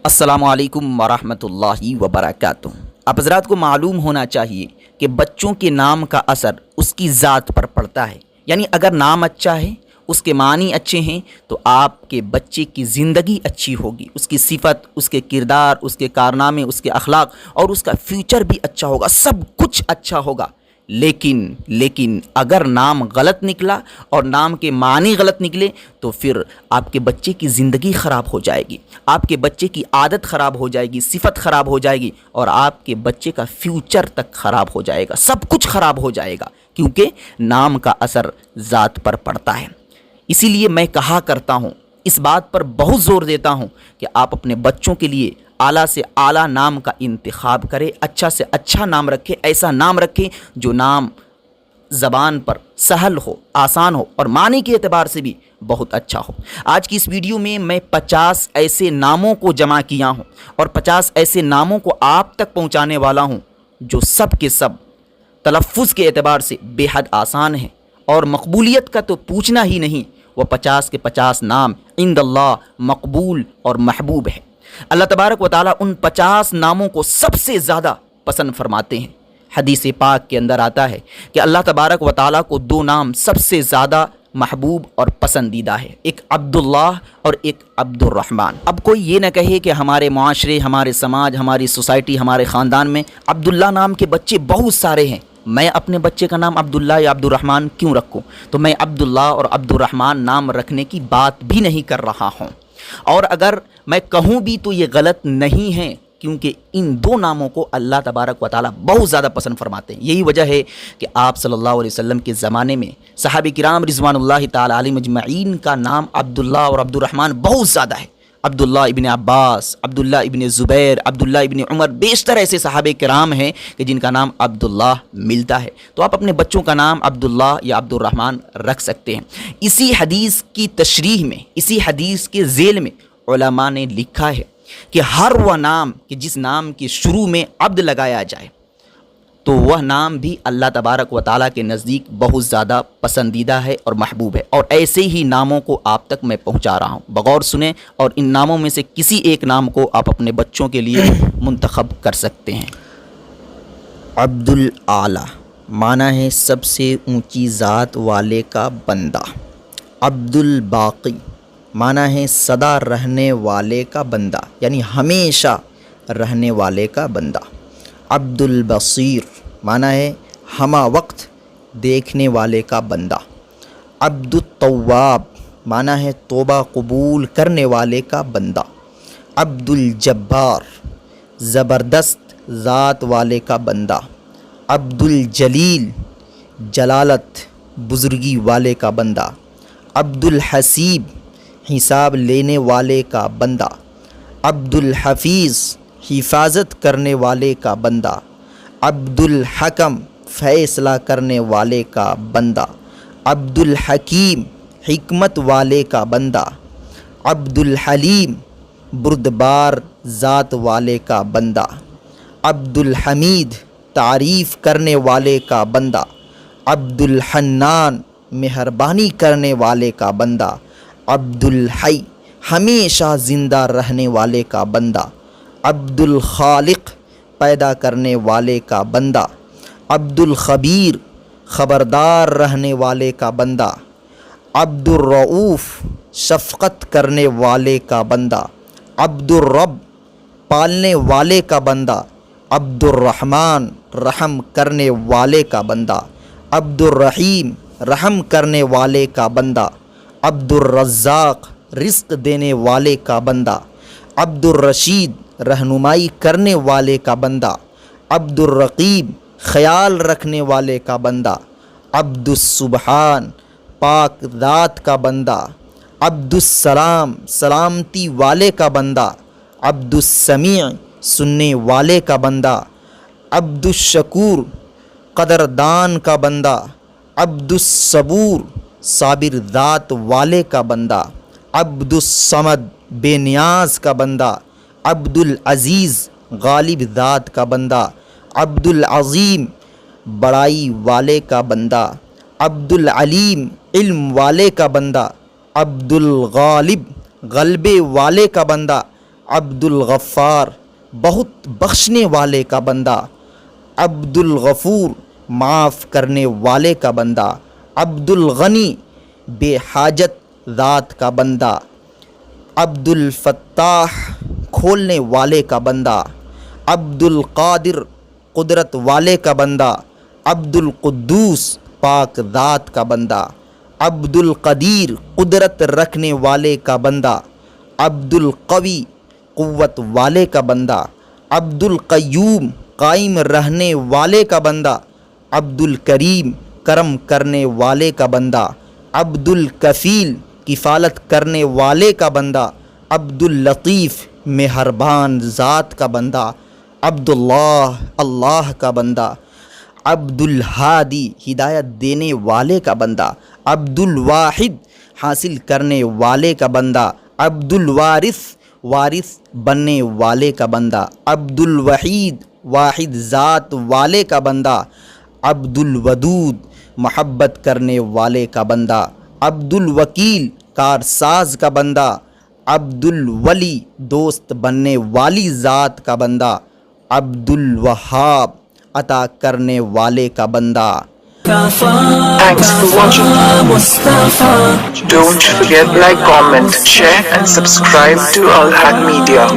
السلام علیکم ورحمۃ اللہ وبرکاتہ۔ آپ حضرات کو معلوم ہونا چاہیے کہ بچوں کے نام کا اثر اس کی ذات پر پڑتا ہے، یعنی اگر نام اچھا ہے، اس کے معنی اچھے ہیں تو آپ کے بچے کی زندگی اچھی ہوگی، اس کی صفت، اس کے کردار، اس کے کارنامے، اس کے اخلاق اور اس کا فیوچر بھی اچھا ہوگا، سب کچھ اچھا ہوگا۔ لیکن اگر نام غلط نکلا اور نام کے معنی غلط نکلے تو پھر آپ کے بچے کی زندگی خراب ہو جائے گی، آپ کے بچے کی عادت خراب ہو جائے گی، صفت خراب ہو جائے گی اور آپ کے بچے کا فیوچر تک خراب ہو جائے گا، سب کچھ خراب ہو جائے گا، کیونکہ نام کا اثر ذات پر پڑتا ہے۔ اسی لیے میں کہا کرتا ہوں، اس بات پر بہت زور دیتا ہوں کہ آپ اپنے بچوں کے لیے اعلیٰ سے اعلیٰ نام کا انتخاب کریں، اچھا سے اچھا نام رکھیں، ایسا نام رکھیں جو نام زبان پر سہل ہو، آسان ہو اور معنی کے اعتبار سے بھی بہت اچھا ہو۔ آج کی اس ویڈیو میں 50 ایسے ناموں کو جمع کیا ہوں اور 50 ایسے ناموں کو آپ تک پہنچانے والا ہوں جو سب کے سب تلفظ کے اعتبار سے بے حد آسان ہیں اور مقبولیت کا تو پوچھنا ہی نہیں، وہ 50 کے 50 نام عند اللہ مقبول اور محبوب ہے۔ اللہ تبارک و تعالیٰ ان 50 ناموں کو سب سے زیادہ پسند فرماتے ہیں۔ حدیث پاک کے اندر آتا ہے کہ اللہ تبارک و تعالیٰ کو 2 نام سب سے زیادہ محبوب اور پسندیدہ ہے، ایک عبداللہ اور ایک عبد الرحمن۔ اب کوئی یہ نہ کہے کہ ہمارے معاشرے، ہمارے سماج، ہماری سوسائٹی، ہمارے خاندان میں عبداللہ نام کے بچے بہت سارے ہیں، میں اپنے بچے کا نام عبداللہ یا عبد الرحمن کیوں رکھوں؟ تو میں عبداللہ اور عبد الرحمن نام رکھنے کی بات بھی نہیں کر رہا ہوں، اور اگر میں کہوں بھی تو یہ غلط نہیں ہے، کیونکہ ان 2 ناموں کو اللہ تبارک و تعالیٰ بہت زیادہ پسند فرماتے ہیں۔ یہی وجہ ہے کہ آپ صلی اللہ علیہ وسلم کے زمانے میں صحابہ کرام رضوان اللہ تعالیٰ علیہم اجمعین کا نام عبداللہ اور عبد الرحمن بہت زیادہ ہے۔ عبداللہ ابن عباس، عبداللہ ابن زبیر، عبداللہ ابن عمر، بیشتر ایسے صحابہ کرام ہیں کہ جن کا نام عبداللہ ملتا ہے، تو آپ اپنے بچوں کا نام عبداللہ یا عبد الرحمن رکھ سکتے ہیں۔ اسی حدیث کی تشریح میں، اسی حدیث کے ذیل میں علماء نے لکھا ہے کہ ہر وہ نام کہ جس نام کے شروع میں عبد لگایا جائے تو وہ نام بھی اللہ تبارک و تعالیٰ کے نزدیک بہت زیادہ پسندیدہ ہے اور محبوب ہے، اور ایسے ہی ناموں کو آپ تک میں پہنچا رہا ہوں، بغور سنیں اور ان ناموں میں سے کسی ایک نام کو آپ اپنے بچوں کے لیے منتخب کر سکتے ہیں۔ عبد الاعلیٰ معنی ہے سب سے اونچی ذات والے کا بندہ۔ عبد الباقی معنی ہے سدا رہنے والے کا بندہ، یعنی ہمیشہ رہنے والے کا بندہ۔ عبد البصیر معنی ہے ہمہ وقت دیکھنے والے کا بندہ۔ عبد التواب معنی ہے توبہ قبول کرنے والے کا بندہ۔ عبد الجبار زبردست ذات والے کا بندہ۔ عبد الجلیل جلالت بزرگی والے کا بندہ۔ عبد الحسیب حساب لینے والے کا بندہ۔ عبد الحفیظ حفاظت کرنے والے کا بندہ۔ عبد الحکم فیصلہ کرنے والے کا بندہ۔ عبد الحکیم حکمت والے کا بندہ۔ عبد الحلیم بردبار ذات والے کا بندہ۔ عبد الحمید تعریف کرنے والے کا بندہ۔ عبد الحنان مہربانی کرنے والے کا بندہ۔ عبد الحی ہمیشہ زندہ رہنے والے کا بندہ۔ عبد الخالق پیدا کرنے والے کا بندہ۔ عبد الخبیر خبردار رہنے والے کا بندہ۔ عبد الرؤوف شفقت کرنے والے کا بندہ۔ عبد الرب پالنے والے کا بندہ۔ عبد الرحمن رحم کرنے والے کا بندہ۔ عبد الرحیم رحم کرنے والے کا بندہ۔ عبد الرزاق رزق دینے والے کا بندہ۔ عبد الرشید رہنمائی کرنے والے کا بندہ۔ عبد الرقیب خیال رکھنے والے کا بندہ۔ عبد السبحان پاک ذات کا بندہ۔ عبد السلام سلامتی والے کا بندہ۔ عبد السمیع سننے والے کا بندہ۔ عبد الشکور قدردان کا بندہ۔ عبد الصبور صابر ذات والے کا بندہ۔ عبد الصمد بے نیاز کا بندہ۔ عبد العزیز غالب ذات کا بندہ۔ عبد العظیم بڑائی والے کا بندہ۔ عبد العلیم علم والے کا بندہ۔ عبد الغالب غلبے والے کا بندہ۔ عبد الغفار بہت بخشنے والے کا بندہ، عبد الغفور معاف کرنے والے کا بندہ، عبد الغنی بے حاجت ذات کا بندہ، عبد الفتاح کھولنے والے کا بندہ، عبد القادر قدرت والے کا بندہ، عبد القدوس پاک ذات کا بندہ، عبد القدیر قدرت رکھنے والے کا بندہ، عبد القوی قوت والے کا بندہ، عبد القیوم قائم رہنے والے کا بندہ، عبد الکریم کرم کرنے والے کا بندہ، عبد الکفیل کفالت کرنے والے کا بندہ، عبد اللطیف مہربان ذات کا بندہ، عبد اللہ کا بندہ، عبد الہادی ہدایت دینے والے کا بندہ، عبد الواحد حاصل کرنے والے کا بندہ، عبد الوارث وارث بننے والے کا بندہ، عبد الوحید واحد ذات والے کا بندہ، عبد الودود محبت کرنے والے کا بندہ، عبد الوکیل کارساز کا بندہ، عبد الولی دوست بننے والی ذات کا بندہ، عبد الوہاب عطا کرنے والے کا بندہ۔ Thanks for watching. Don't forget like, comment, share and subscribe to Haq Media.